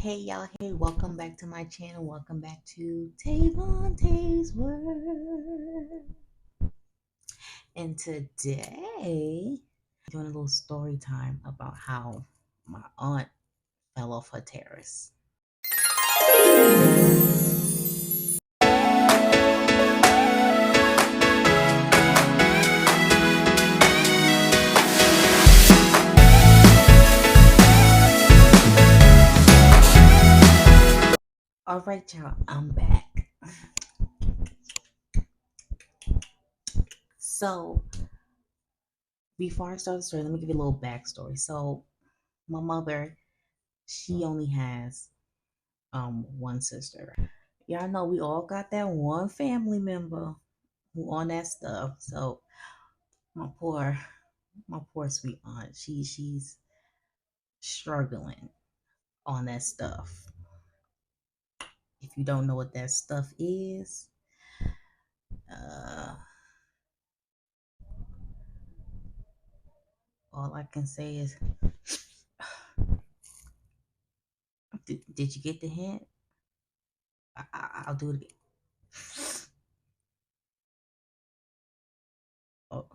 Hey y'all, hey, welcome back to my channel. Welcome back to Tay's Word. And today, doing a little story time about how my aunt fell off her terrace. All right, y'all, I'm back. So, before I start the story, let me give you a little backstory. So, my mother, she only has one sister. Y'all know we all got that one family member who on that stuff. So my poor my poor sweet aunt, she's struggling on that stuff. If you don't know what that stuff is, uh all I can say is did you get the hint? I'll do it again. Oh,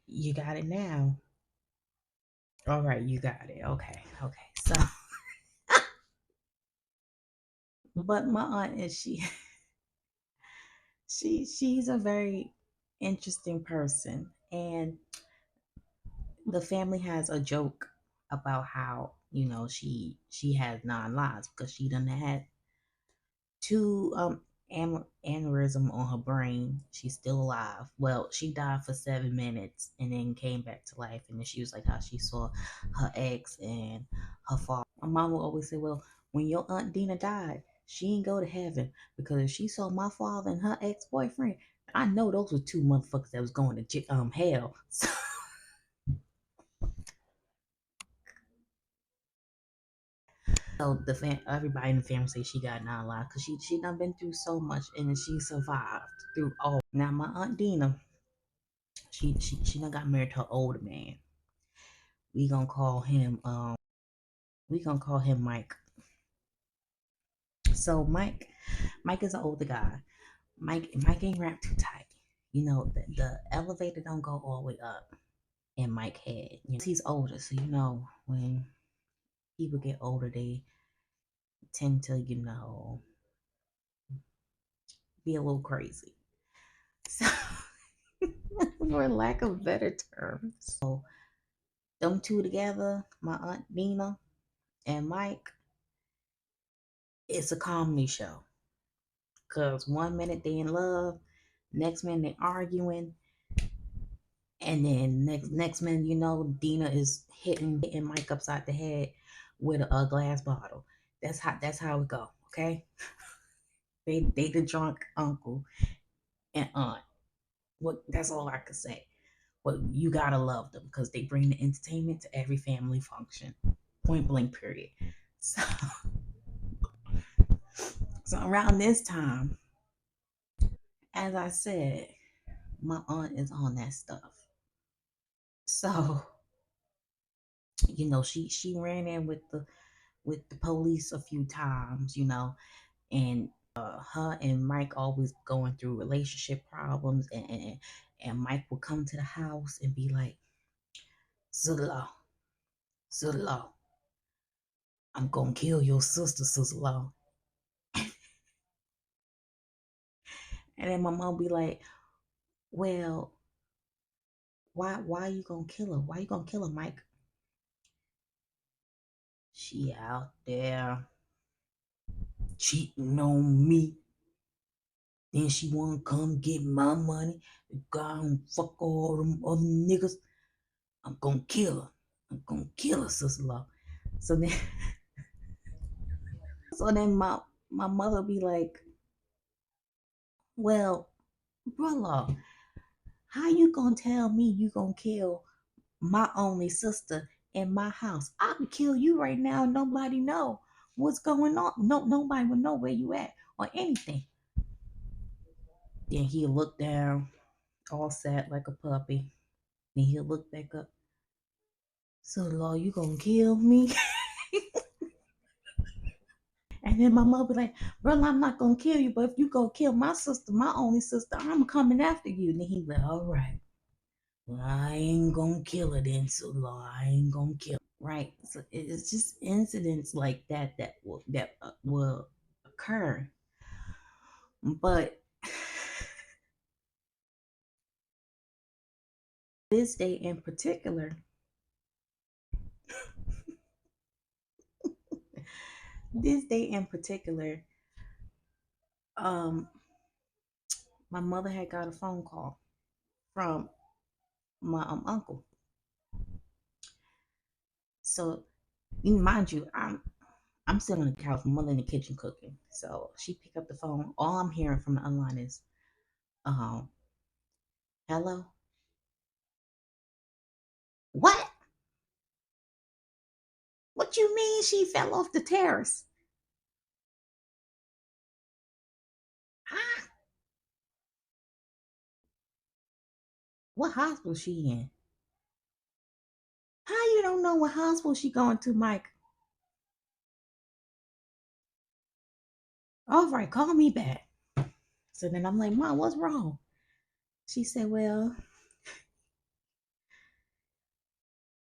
you got it now. All right, you got it. Okay. So, but my aunt is she's a very interesting person, and the family has a joke about how she has 9 lives because she done had two aneurysm on her brain. She's still alive. Well, she died for 7 minutes and then came back to life. And then she was like how she saw her ex and her father. My mom would always say, "Well, when your aunt Dina died, she didn't go to heaven because if she saw my father and her ex boyfriend, I know those were two motherfuckers that was going to hell." So everybody in the family say she got 9 lives because she done been through so much and she survived through all. Now my aunt Dina, she done got married to an older man. We gonna call him Mike. So Mike is an older guy. Mike ain't wrapped too tight. The elevator don't go all the way up in Mike head. He's older, so when people get older, they tend to be a little crazy. So, for lack of better terms. So them two together, my aunt Nina and Mike, it's a comedy show. Cause one minute they in love, next minute they arguing, and then next minute Dina is hitting Mike upside the head with a glass bottle. That's how it go. Okay, they the drunk uncle and aunt. What that's all I could say. But you gotta love them because they bring the entertainment to every family function. Point blank. Period. So, so around this time, as I said, my aunt is on that stuff. So, she ran in with the police a few times, and her and Mike always going through relationship problems, and Mike would come to the house and be like, Sudala, Sudala, I'm gonna kill your sister, Sudala. And then my mom be like, well, why you gonna kill her? Why you gonna kill her, Mike? She out there cheating on me. Then she wanna come get my money. Go and fuck all them other niggas. I'm gonna kill her. I'm gonna kill her, sister law. So then so then my mother be like, well, brother, how you gonna tell me you gonna kill my only sister in my house? I can kill you right now. Nobody know what's going on. Nobody will know where you at or anything. Then he look down all sad like a puppy. And he'll look back up. So, Law, you gonna kill me? And then my mother be like, "Brother, I'm not gonna kill you, but if you go kill my sister, my only sister, I'm coming after you." And then he be like, "All right, well, I ain't gonna kill her then, so Law, I ain't gonna kill her." Right? So it's just incidents like that will occur. But this day in particular, this day in particular, um, my mother had got a phone call from my uncle. So, mind you, I'm sitting on the couch, my mother in the kitchen cooking. So she picked up the phone. All I'm hearing from the online is, um, "Hello, what? What you mean she fell off the terrace? Huh? What hospital she in? How you don't know what hospital she going to, Mike? All right, call me back." So then I'm like, "Mom, what's wrong?" She said, "Well,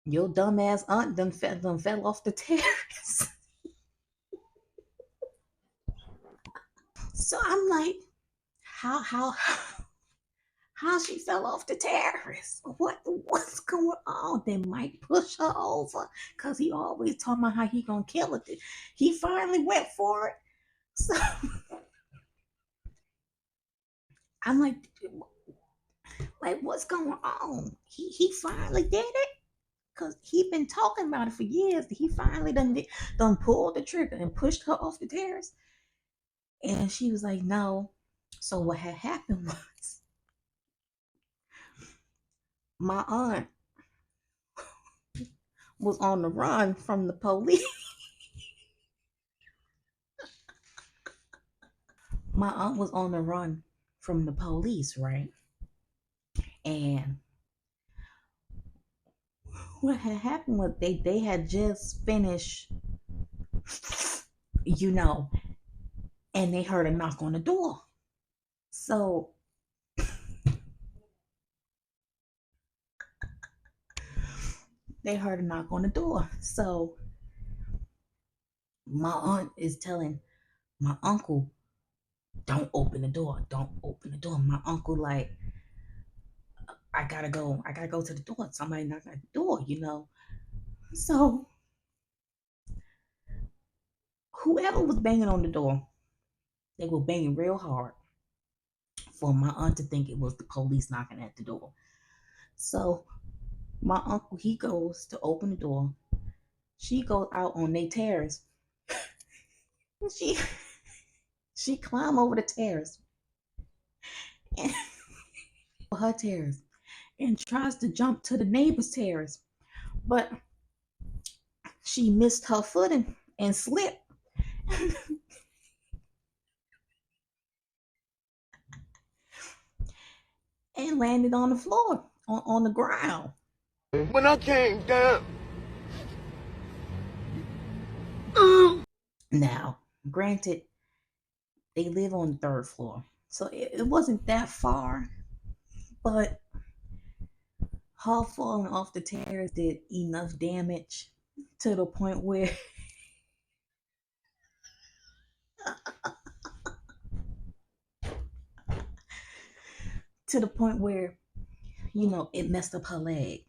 your dumbass aunt done fell off the terrace." So I'm like, how she fell off the terrace? What's going on? Then Mike pushed her over because he always talking about how he gonna kill her. He finally went for it. So I'm like what's going on? He finally did it because he been talking about it for years. He finally done pulled the trigger and pushed her off the terrace. And she was like, no. So what had happened was my aunt was on the run from the police. My aunt was on the run from the police, right? And what had happened was they had just finished, you know, and they heard a knock on the door. So they heard a knock on the door. So my aunt is telling my uncle, "Don't open the door. Don't open the door." My uncle like, I gotta go to the door. Somebody knocked at the door. So whoever was banging on the door, they were banging real hard for my aunt to think it was the police knocking at the door. So my uncle, he goes to open the door. She goes out on their terrace. She she climb over the terrace and her terrace and tries to jump to the neighbor's terrace, but she missed her footing and slipped and landed on the floor on the ground. When I came down, Now, granted, they live on the third floor, so it wasn't that far, but her falling off the terrace did enough damage to the point where to the point where it messed up her leg.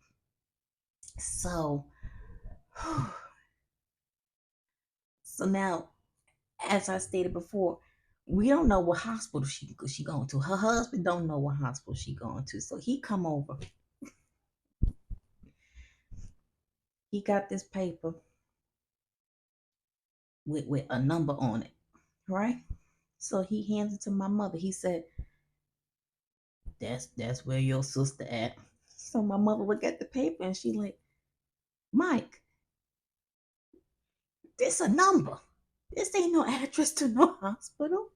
So so now, as I stated before, we don't know what hospital she going to. Her husband don't know what hospital she going to. So he come over. He got this paper with a number on it, right? So he hands it to my mother. He said, "That's where your sister at." So my mother looked at the paper and she like, "Mike, this a number. This ain't no address to no hospital."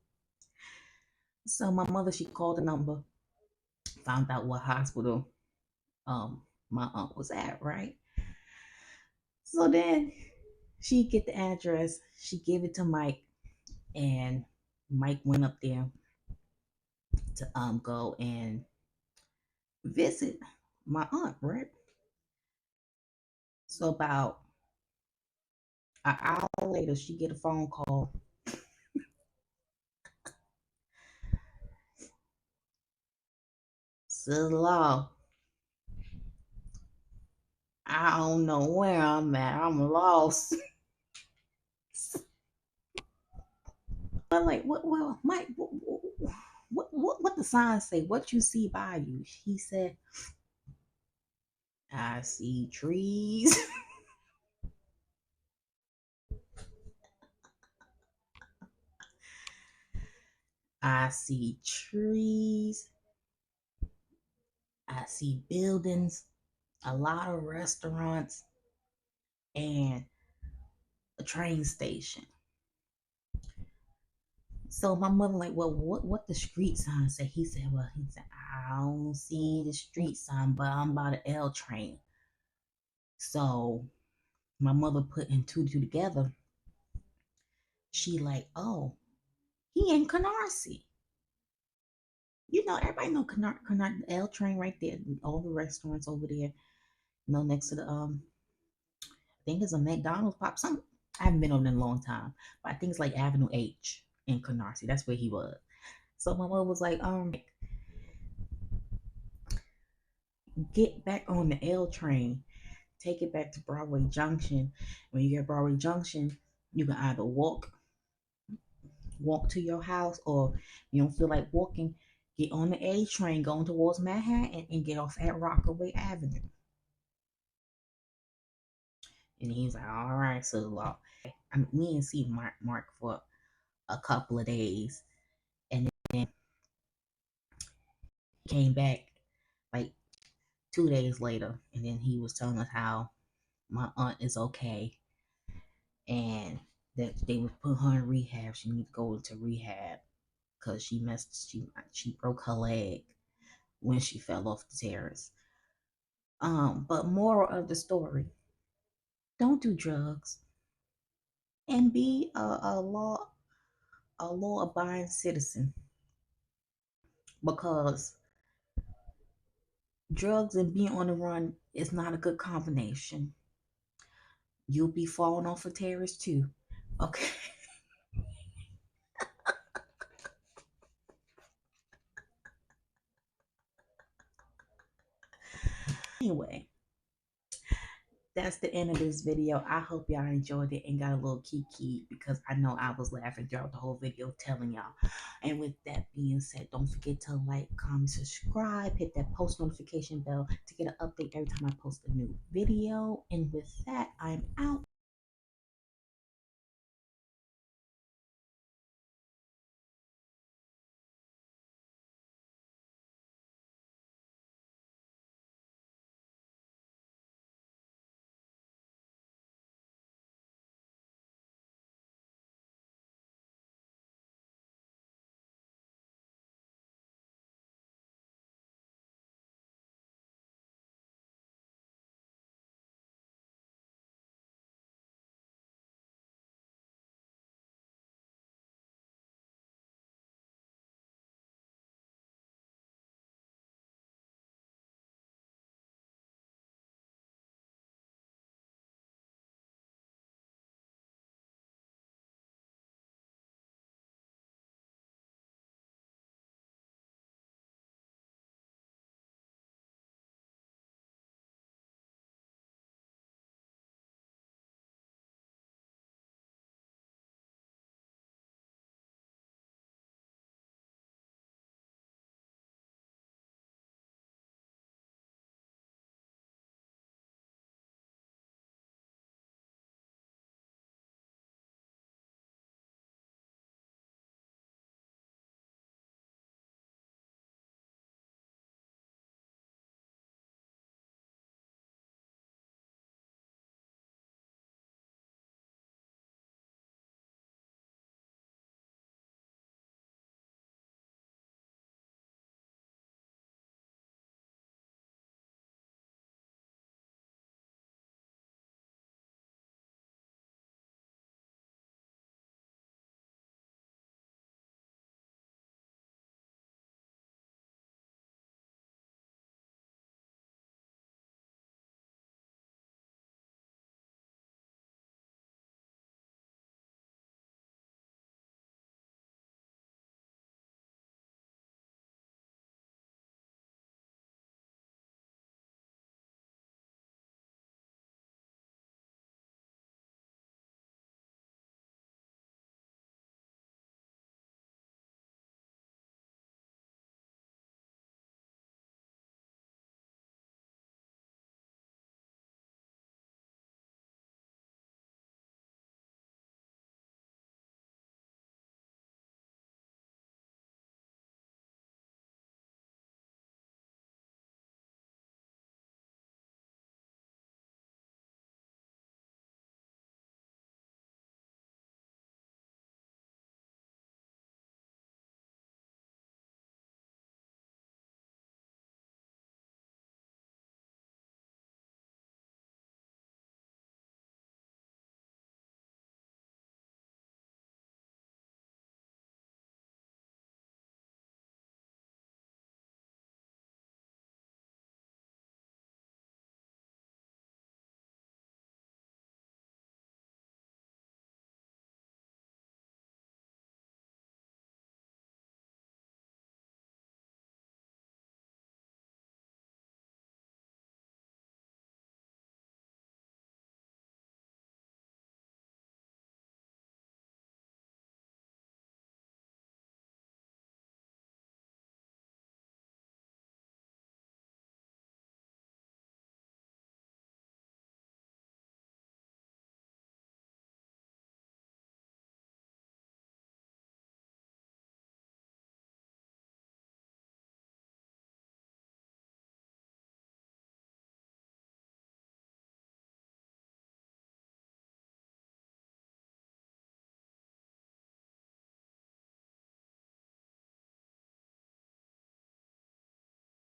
So my mother, she called the number. Found out what hospital my aunt was at, right? So then she get the address, she gave it to Mike, and Mike went up there to go and visit my aunt, right? So about an hour later, she get a phone call. Says Law, I don't know where I'm at. I'm lost. I'm like, what? Well, Mike, what the sign say? What you see by you? He said, I see trees. I see trees. I see buildings, a lot of restaurants, and a train station. So my mother like, well, what the street sign say? He said, I don't see the street sign, but I'm by the L train. So my mother put in two together. She like, oh, he in Canarsie. You know, everybody know Canarsie, the L train right there. All the restaurants over there. You know, next to the I think it's a McDonald's pop. Some I haven't been on in a long time, but I think it's like Avenue H in Canarsie. That's where he was. So my mother was like, get back on the L train, take it back to Broadway Junction. When you get Broadway Junction, you can either walk to your house, or you don't feel like walking, get on the A train going towards Manhattan and get off at Rockaway Avenue. And he's like, all right, so law. I mean, we didn't see Mark for a couple of days, and then he came back like 2 days later, and then he was telling us how my aunt is okay, and that they would put her in rehab. She need to go into rehab because she broke her leg when she fell off the terrace. But moral of the story: don't do drugs and be a law abiding citizen, because drugs and being on the run is not a good combination. You'll be falling off a terrace too. Okay. Anyway, that's the end of this video. I hope y'all enjoyed it and got a little kiki, because I know I was laughing throughout the whole video telling y'all. And with that being said, don't forget to like, comment, subscribe, hit that post notification bell to get an update every time I post a new video. And with that, I'm out.